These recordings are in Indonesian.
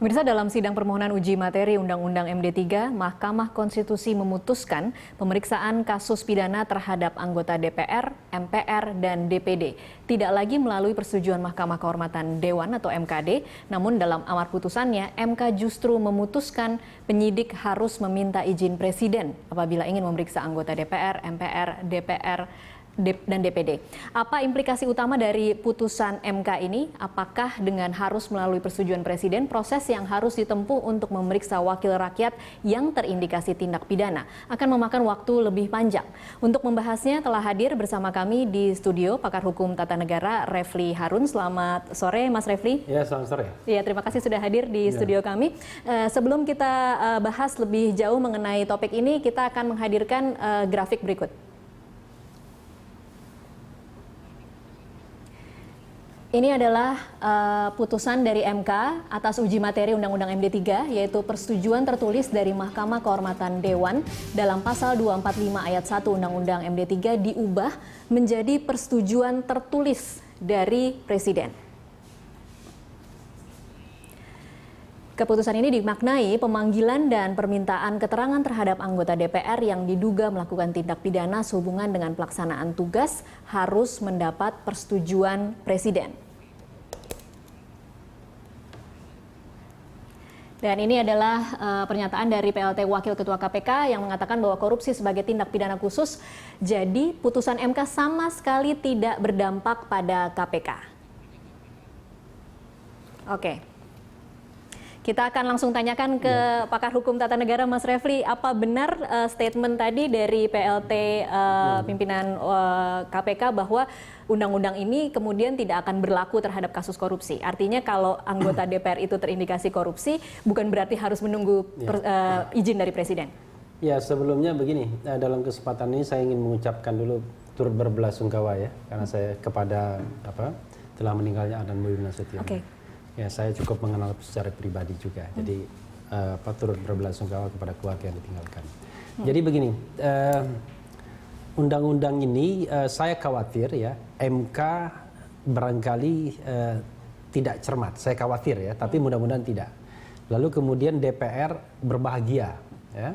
Pemirsa, dalam sidang permohonan uji materi Undang-Undang MD3, Mahkamah Konstitusi memutuskan pemeriksaan kasus pidana terhadap anggota DPR, MPR, dan DPD tidak lagi melalui persetujuan Mahkamah Kehormatan Dewan atau MKD, namun dalam amar putusannya, MK justru memutuskan penyidik harus meminta izin Presiden apabila ingin memeriksa anggota DPR, MPR, DPR, dan DPD. Apa implikasi utama dari putusan MK ini? Apakah dengan harus melalui persetujuan Presiden, proses yang harus ditempuh untuk memeriksa wakil rakyat yang terindikasi tindak pidana akan memakan waktu lebih panjang? Untuk membahasnya telah hadir bersama kami di studio pakar hukum tata negara Refli Harun. Selamat sore Mas Refli. Ya, selamat sore. Ya, terima kasih sudah hadir di studio kami. Sebelum kita bahas lebih jauh mengenai topik ini, kita akan menghadirkan grafik berikut. Ini adalah putusan dari MK atas uji materi Undang-Undang MD3, yaitu persetujuan tertulis dari Mahkamah Kehormatan Dewan dalam pasal 245 ayat 1 Undang-Undang MD3 diubah menjadi persetujuan tertulis dari Presiden. Keputusan ini dimaknai pemanggilan dan permintaan keterangan terhadap anggota DPR yang diduga melakukan tindak pidana sehubungan dengan pelaksanaan tugas harus mendapat persetujuan Presiden. Dan ini adalah pernyataan dari PLT Wakil Ketua KPK yang mengatakan bahwa korupsi sebagai tindak pidana khusus, jadi putusan MK sama sekali tidak berdampak pada KPK. Oke. Kita akan langsung tanyakan ke pakar hukum tata negara Mas Refli, apa benar statement tadi dari PLT pimpinan KPK bahwa undang-undang ini kemudian tidak akan berlaku terhadap kasus korupsi? Artinya kalau anggota DPR itu terindikasi korupsi, bukan berarti harus menunggu izin dari Presiden? Ya, sebelumnya begini, dalam kesempatan ini saya ingin mengucapkan dulu turut berbelasungkawa ya, karena saya kepada telah meninggalnya Adan Boy Nasution. Oke. Ya, saya cukup mengenal secara pribadi juga, jadi turut berbelasungkawa kepada keluarga yang ditinggalkan. Jadi begini, undang-undang ini saya khawatir ya, MK barangkali tidak cermat, saya khawatir ya, tapi mudah-mudahan tidak. Lalu kemudian DPR berbahagia, ya.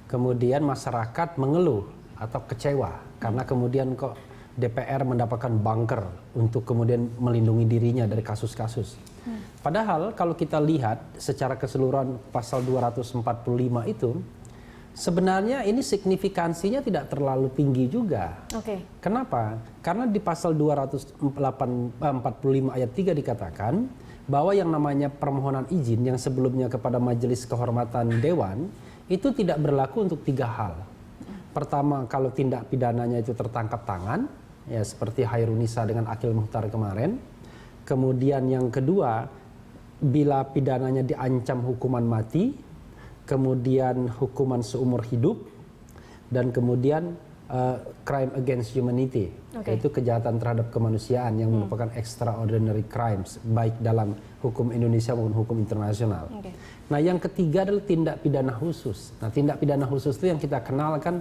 Kemudian masyarakat mengeluh atau kecewa, karena kemudian kok DPR mendapatkan bunker untuk kemudian melindungi dirinya dari kasus-kasus. Padahal kalau kita lihat secara keseluruhan pasal 245 itu, sebenarnya ini signifikansinya tidak terlalu tinggi juga. Oke. Kenapa? Karena di pasal 245 ayat 3 dikatakan bahwa yang namanya permohonan izin yang sebelumnya kepada Majelis Kehormatan Dewan itu tidak berlaku untuk 3 hal. Pertama, kalau tindak pidananya itu tertangkap tangan, ya seperti Hairunisa dengan Akil Mukhtar kemarin. Kemudian yang kedua, bila pidananya diancam hukuman mati, kemudian hukuman seumur hidup, dan kemudian crime against humanity, yaitu kejahatan terhadap kemanusiaan yang merupakan extraordinary crimes, baik dalam hukum Indonesia maupun hukum internasional. Nah, yang ketiga adalah tindak pidana khusus. Nah, tindak pidana khusus itu yang kita kenalkan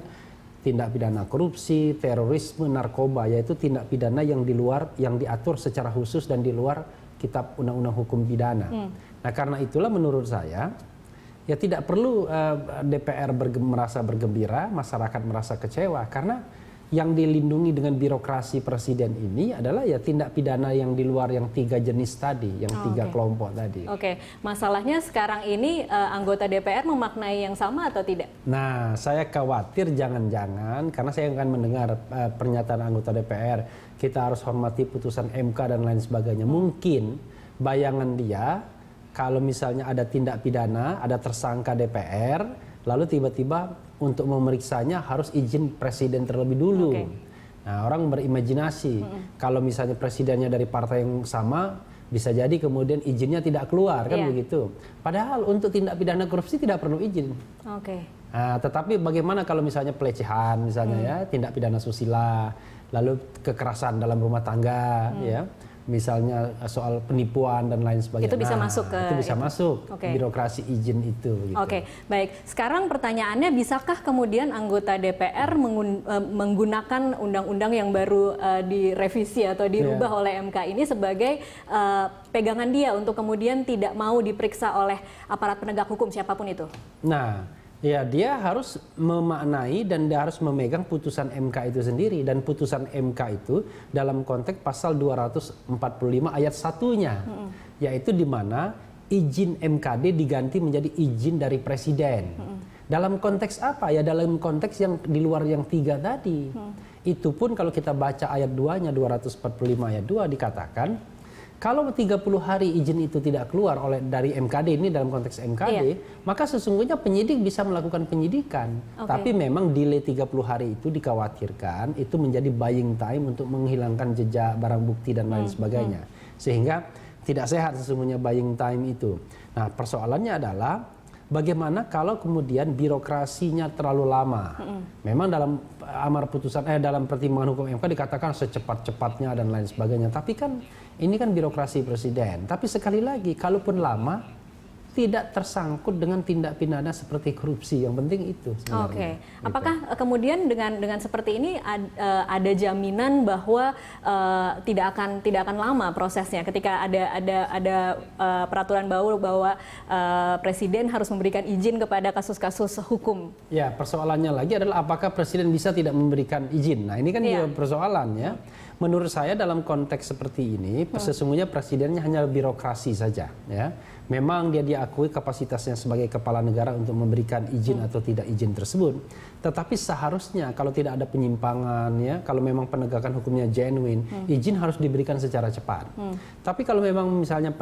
tindak pidana korupsi, terorisme, narkoba, yaitu tindak pidana yang di luar, yang diatur secara khusus dan di luar kitab undang-undang hukum pidana. Nah, karena itulah menurut saya, ya tidak perlu DPR merasa bergembira, masyarakat merasa kecewa, karena yang dilindungi dengan birokrasi Presiden ini adalah ya tindak pidana yang di luar yang 3 jenis tadi, yang 3 kelompok tadi. Oke, masalahnya sekarang ini anggota DPR memaknai yang sama atau tidak? Nah, saya khawatir jangan-jangan, karena saya akan mendengar pernyataan anggota DPR, kita harus hormati putusan MK dan lain sebagainya. Mungkin bayangan dia, kalau misalnya ada tindak pidana, ada tersangka DPR, lalu tiba-tiba untuk memeriksanya harus izin Presiden terlebih dulu. Nah, orang berimajinasi, kalau misalnya presidennya dari partai yang sama, bisa jadi kemudian izinnya tidak keluar, kan begitu. Padahal untuk tindak pidana korupsi tidak perlu izin. Nah, tetapi bagaimana kalau misalnya pelecehan, misalnya ya, tindak pidana susila, lalu kekerasan dalam rumah tangga, ya, misalnya soal penipuan dan lain sebagainya. Itu bisa masuk ke itu bisa masuk Oke. birokrasi izin itu. Gitu. Oke, baik. Sekarang pertanyaannya, bisakah kemudian anggota DPR menggunakan undang-undang yang baru direvisi atau dirubah oleh MK ini sebagai pegangan dia untuk kemudian tidak mau diperiksa oleh aparat penegak hukum siapapun itu? Nah, ya, dia harus memaknai dan dia harus memegang putusan MK itu sendiri, dan putusan MK itu dalam konteks pasal 245 ayat 1-nya, yaitu di mana izin MKD diganti menjadi izin dari presiden. Dalam konteks apa? Ya dalam konteks yang di luar yang 3 tadi. Itu pun kalau kita baca ayat 2-nya 245 ayat 2 dikatakan kalau 30 hari izin itu tidak keluar dari MKD, ini dalam konteks MKD, maka sesungguhnya penyidik bisa melakukan penyidikan. Tapi memang delay 30 hari itu dikhawatirkan itu menjadi buying time untuk menghilangkan jejak barang bukti dan lain sebagainya. Sehingga tidak sehat sesungguhnya buying time itu. Nah, persoalannya adalah bagaimana kalau kemudian birokrasinya terlalu lama. Memang dalam amar putusan dalam pertimbangan hukum MK dikatakan secepat-cepatnya dan lain sebagainya. Tapi kan ini kan birokrasi presiden. Tapi sekali lagi, kalaupun lama, tidak tersangkut dengan tindak pidana seperti korupsi. Yang penting itu sebenarnya. Oke. Apakah kemudian dengan seperti ini ada jaminan bahwa tidak akan lama prosesnya ketika ada peraturan baru bahwa presiden harus memberikan izin kepada kasus-kasus hukum? Ya, persoalannya lagi adalah apakah presiden bisa tidak memberikan izin. Nah, ini kan juga persoalannya. Menurut saya dalam konteks seperti ini, sesungguhnya presidennya hanya birokrasi saja. Ya. Memang dia diakui kapasitasnya sebagai kepala negara untuk memberikan izin atau tidak izin tersebut. Tetapi seharusnya kalau tidak ada penyimpangan, ya, kalau memang penegakan hukumnya genuine, izin harus diberikan secara cepat. Tapi kalau memang misalnya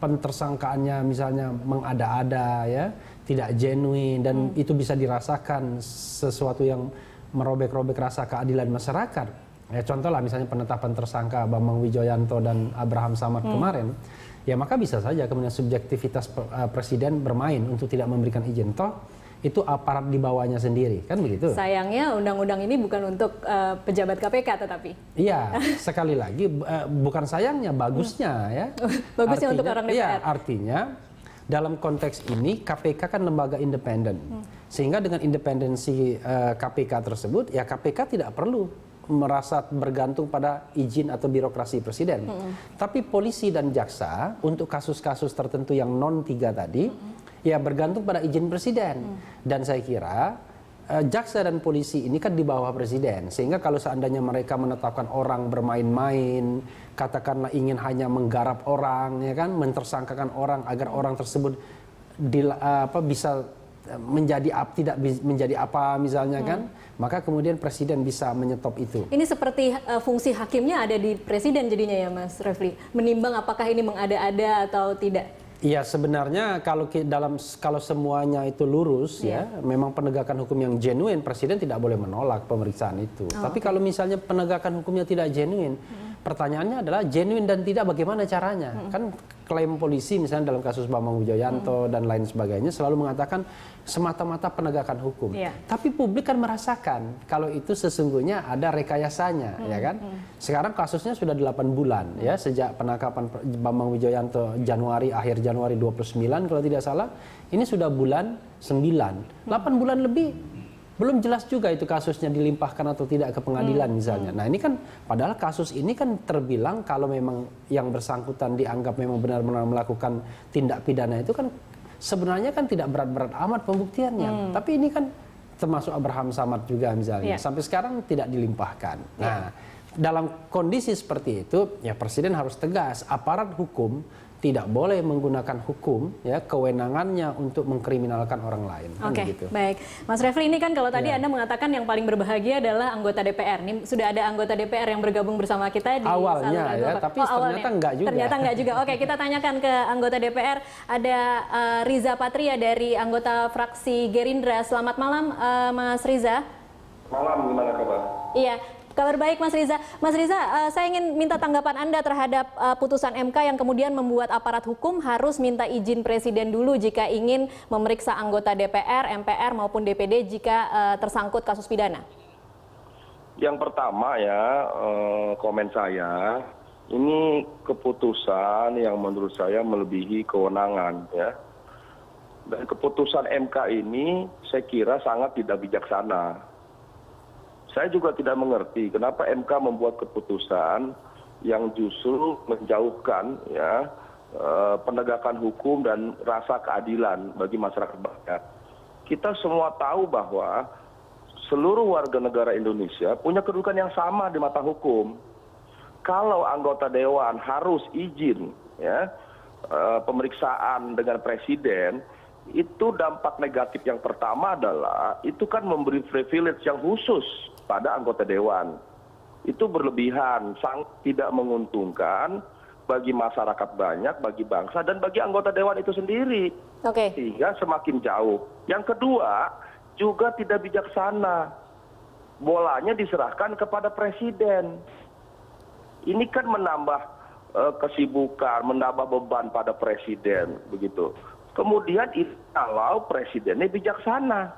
pentersangkaannya misalnya mengada-ada, ya, tidak genuine dan itu bisa dirasakan sesuatu yang merobek-robek rasa keadilan masyarakat. Ya, contoh lah misalnya penetapan tersangka Bambang Wijoyanto dan Abraham Samad kemarin, ya maka bisa saja kemudian subjektivitas presiden bermain untuk tidak memberikan izin. Toh itu aparat di bawahnya sendiri, kan begitu. Sayangnya undang-undang ini bukan untuk pejabat KPK tetapi. Iya, sekali lagi bukan sayangnya, bagusnya ya. Bagusnya artinya, untuk orang DPR. Iya, artinya dalam konteks ini KPK kan lembaga independen. Sehingga dengan independensi KPK tersebut, ya KPK tidak perlu merasa bergantung pada izin atau birokrasi presiden. Tapi polisi dan jaksa untuk kasus-kasus tertentu yang non 3 tadi, ya bergantung pada izin presiden. Dan saya kira jaksa dan polisi ini kan di bawah presiden. Sehingga kalau seandainya mereka menetapkan orang bermain-main, katakanlah ingin hanya menggarap orang, ya kan, mentersangkakan orang agar orang tersebut bisa tidak menjadi apa misalnya kan, maka kemudian presiden bisa menyetop itu. Ini seperti fungsi hakimnya ada di presiden jadinya ya Mas Refli, menimbang apakah ini mengada-ada atau tidak. Iya, sebenarnya kalau semuanya itu lurus ya, memang penegakan hukum yang genuine, presiden tidak boleh menolak pemeriksaan itu. Tapi kalau misalnya penegakan hukumnya tidak genuine, pertanyaannya adalah genuine dan tidak bagaimana caranya. Kan klaim polisi misalnya dalam kasus Bambang Wijoyanto dan lain sebagainya selalu mengatakan semata-mata penegakan hukum. Tapi publik kan merasakan kalau itu sesungguhnya ada rekayasanya, ya kan? Sekarang kasusnya sudah 8 bulan ya sejak penangkapan Bambang Wijoyanto akhir Januari 29 kalau tidak salah. Ini sudah bulan 9. 8 bulan lebih belum jelas juga itu kasusnya dilimpahkan atau tidak ke pengadilan misalnya. Nah, ini kan padahal kasus ini kan terbilang kalau memang yang bersangkutan dianggap memang benar-benar melakukan tindak pidana itu kan sebenarnya kan tidak berat-berat amat pembuktiannya. Tapi ini kan termasuk Abraham Samad juga misalnya. Sampai sekarang tidak dilimpahkan. Nah, dalam kondisi seperti itu ya presiden harus tegas, aparat hukum tidak boleh menggunakan hukum ya kewenangannya untuk mengkriminalkan orang lain. Oke, baik. Mas Refli, ini kan kalau tadi Anda mengatakan yang paling berbahagia adalah anggota DPR. Ini sudah ada anggota DPR yang bergabung bersama kita di awalnya ya, tapi ternyata enggak juga. Ternyata enggak juga. Oke, kita tanyakan ke anggota DPR. Ada Riza Patria dari anggota fraksi Gerindra. Selamat malam, Mas Riza. Malam, gimana kabar? Iya. Kabar baik Mas Riza. Mas Riza, saya ingin minta tanggapan Anda terhadap putusan MK yang kemudian membuat aparat hukum harus minta izin presiden dulu jika ingin memeriksa anggota DPR, MPR maupun DPD jika tersangkut kasus pidana. Yang pertama ya, komen saya, ini keputusan yang menurut saya melebihi kewenangan ya. Dan keputusan MK ini saya kira sangat tidak bijaksana. Saya juga tidak mengerti kenapa MK membuat keputusan yang justru menjauhkan ya penegakan hukum dan rasa keadilan bagi masyarakat banyak. Kita semua tahu bahwa seluruh warga negara Indonesia punya kedudukan yang sama di mata hukum. Kalau anggota dewan harus izin ya pemeriksaan dengan presiden, itu dampak negatif yang pertama adalah itu kan memberi privilege yang khusus pada anggota dewan. Itu berlebihan, sangat tidak menguntungkan bagi masyarakat banyak, bagi bangsa, dan bagi anggota dewan itu sendiri. Oke. Sehingga semakin jauh. Yang kedua, juga tidak bijaksana. Bolanya diserahkan kepada presiden. Ini kan menambah kesibukan, menambah beban pada presiden, begitu. Kemudian kalau presidennya bijaksana.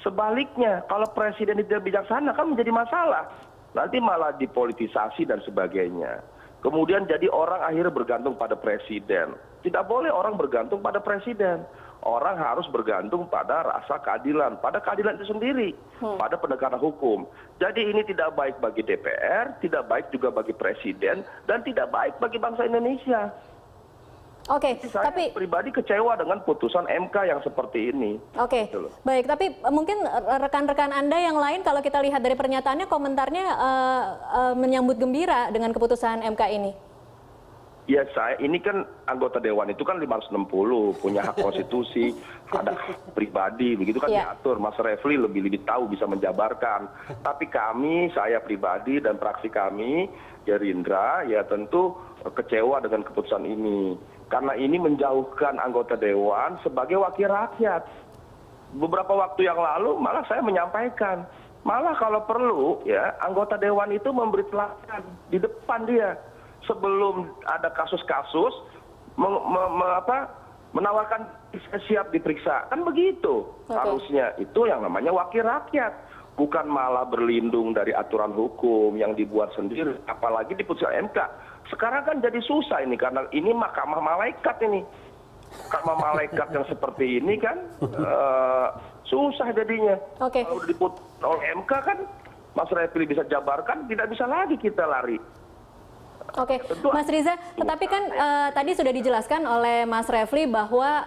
Sebaliknya, kalau presiden tidak bijaksana kan menjadi masalah. Nanti malah dipolitisasi dan sebagainya. Kemudian jadi orang akhirnya bergantung pada presiden. Tidak boleh orang bergantung pada presiden. Orang harus bergantung pada rasa keadilan, pada keadilan itu sendiri, pada penegakan hukum. Jadi ini tidak baik bagi DPR, tidak baik juga bagi presiden, dan tidak baik bagi bangsa Indonesia. Oke, Saya tapi pribadi kecewa dengan putusan MK yang seperti ini. Oke, Gitu loh. baik. Tapi mungkin rekan-rekan Anda yang lain, kalau kita lihat dari pernyataannya, komentarnya menyambut gembira dengan keputusan MK ini. Ya ini kan anggota dewan itu kan 560, punya hak konstitusi, ada hak pribadi, begitu kan diatur. Mas Refli lebih tahu, bisa menjabarkan. Tapi kami, saya pribadi dan fraksi kami, Gerindra, ya tentu kecewa dengan keputusan ini. Karena ini menjauhkan anggota dewan sebagai wakil rakyat. Beberapa waktu yang lalu malah saya menyampaikan, malah kalau perlu ya anggota dewan itu memberi teladan di depan dia. Sebelum ada kasus-kasus menawarkan siap diperiksa, kan begitu. Harusnya itu yang namanya wakil rakyat, bukan malah berlindung dari aturan hukum yang dibuat sendiri, apalagi di putusan MK. Sekarang kan jadi susah ini karena ini mahkamah malaikat ini. Mahkamah malaikat yang seperti ini kan susah jadinya. Kalau diputus oleh MK kan Mas Refli bisa jabarkan, tidak bisa lagi kita lari. Oke, Mas Riza, tetapi kan tadi sudah dijelaskan oleh Mas Refli bahwa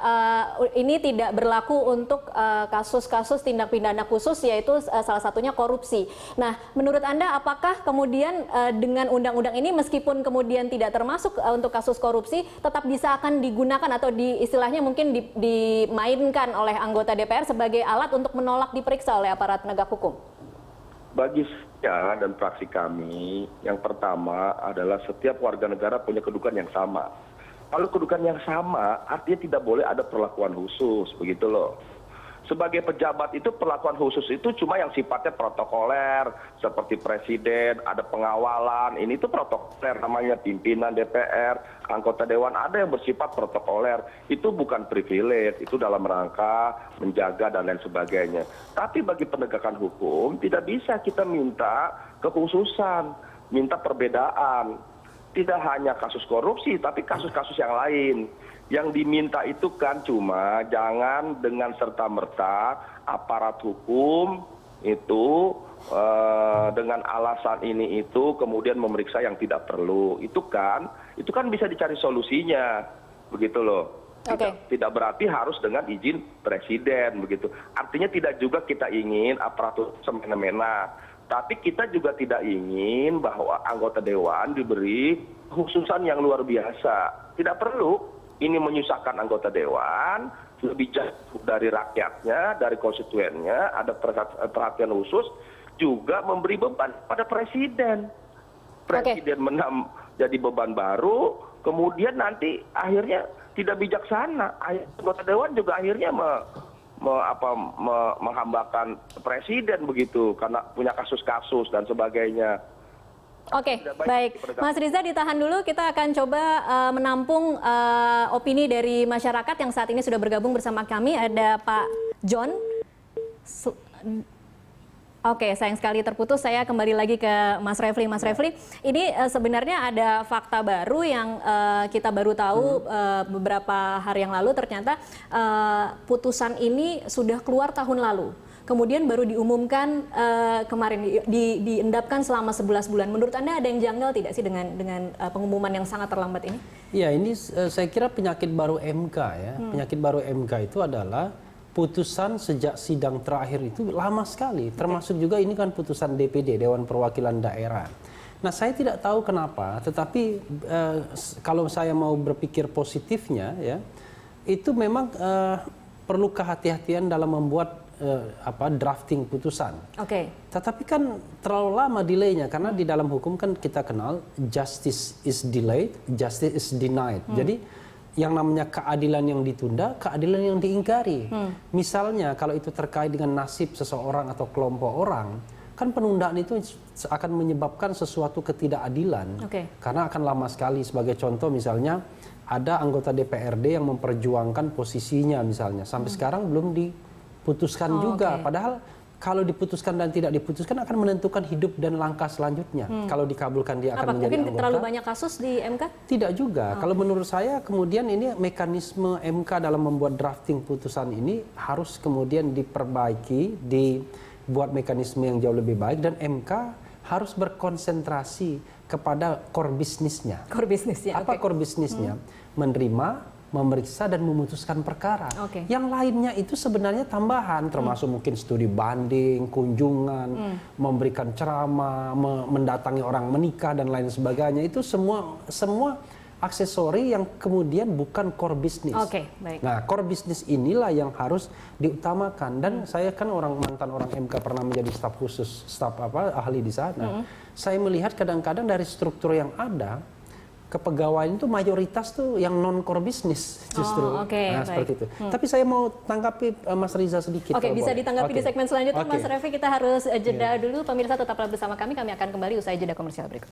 ini tidak berlaku untuk kasus-kasus tindak pidana khusus, yaitu salah satunya korupsi. Nah, menurut Anda apakah kemudian dengan undang-undang ini meskipun kemudian tidak termasuk untuk kasus korupsi, tetap bisa akan digunakan atau istilahnya mungkin dimainkan oleh anggota DPR sebagai alat untuk menolak diperiksa oleh aparat penegak hukum? Bagi saya dan fraksi kami, yang pertama adalah setiap warga negara punya kedudukan yang sama. Kalau kedudukan yang sama, artinya tidak boleh ada perlakuan khusus, begitu loh. Sebagai pejabat itu perlakuan khusus itu cuma yang sifatnya protokoler, seperti presiden, ada pengawalan, ini itu protokoler namanya pimpinan DPR, anggota dewan ada yang bersifat protokoler, itu bukan privilege, itu dalam rangka menjaga dan lain sebagainya. Tapi bagi penegakan hukum tidak bisa kita minta kekhususan, minta perbedaan. Tidak hanya kasus korupsi, tapi kasus-kasus yang lain. Yang diminta itu kan cuma jangan dengan serta-merta aparat hukum itu dengan alasan ini itu kemudian memeriksa yang tidak perlu. Itu kan bisa dicari solusinya, begitu loh. Tidak berarti harus dengan izin presiden, begitu. Artinya tidak juga kita ingin aparatur semena-mena. Tapi kita juga tidak ingin bahwa anggota dewan diberi khususan yang luar biasa. Tidak perlu. Ini menyusahkan anggota dewan, lebih jauh dari rakyatnya, dari konstituennya, ada perhatian khusus, juga memberi beban pada presiden. Presiden jadi beban baru, kemudian nanti akhirnya tidak bijaksana. Anggota dewan juga akhirnya menghambakan presiden begitu, karena punya kasus-kasus dan sebagainya. Oke, baik. Mas Riza ditahan dulu, kita akan coba menampung opini dari masyarakat yang saat ini sudah bergabung bersama kami. Ada Pak John. Oke, sayang sekali terputus. Saya kembali lagi ke Mas Refli. Mas Refli, ini sebenarnya ada fakta baru yang kita baru tahu beberapa hari yang lalu. Ternyata putusan ini sudah keluar tahun lalu. Kemudian baru diumumkan kemarin, diendapkan selama 11 bulan. Menurut Anda ada yang janggal tidak sih dengan pengumuman yang sangat terlambat ini? Ya, ini saya kira penyakit baru MK ya. Penyakit baru MK itu adalah putusan sejak sidang terakhir itu lama sekali. Termasuk juga ini kan putusan DPD, Dewan Perwakilan Daerah. Nah, saya tidak tahu kenapa, tetapi kalau saya mau berpikir positifnya ya, itu memang perlu kehati-hatian dalam membuat drafting putusan. Oke. Tetapi kan terlalu lama delaynya, karena di dalam hukum kan kita kenal justice is delayed, justice is denied. Jadi yang namanya keadilan yang ditunda, keadilan yang diingkari. Misalnya kalau itu terkait dengan nasib seseorang atau kelompok orang, kan penundaan itu akan menyebabkan sesuatu ketidakadilan. Karena akan lama sekali. Sebagai contoh misalnya ada anggota DPRD yang memperjuangkan posisinya misalnya. Sampai sekarang belum diputuskan juga. Padahal kalau diputuskan dan tidak diputuskan akan menentukan hidup dan langkah selanjutnya. Kalau dikabulkan dia akan menjadi mungkin anggota. terlalu banyak kasus di MK? Tidak juga. Kalau menurut saya kemudian ini mekanisme MK dalam membuat drafting putusan ini harus kemudian diperbaiki, dibuat mekanisme yang jauh lebih baik, dan MK harus berkonsentrasi kepada core bisnisnya. Core bisnisnya. Apa core bisnisnya? Menerima, memeriksa dan memutuskan perkara. Yang lainnya itu sebenarnya tambahan, termasuk mungkin studi banding, kunjungan, memberikan ceramah, mendatangi orang menikah dan lain sebagainya. Itu semua aksesori yang kemudian bukan core bisnis. Baik. Nah, core bisnis inilah yang harus diutamakan. Dan saya kan mantan orang MK, pernah menjadi staf khusus, ahli di sana. Saya melihat kadang-kadang dari struktur yang ada, kepegawaian itu mayoritas tuh yang non core bisnis justru. Seperti itu. Tapi saya mau tanggapi Mas Riza sedikit. Bisa ditanggapi di segmen selanjutnya. Mas Refli, kita harus jeda dulu. Pemirsa tetaplah bersama kami. Kami akan kembali usai jeda komersial berikut.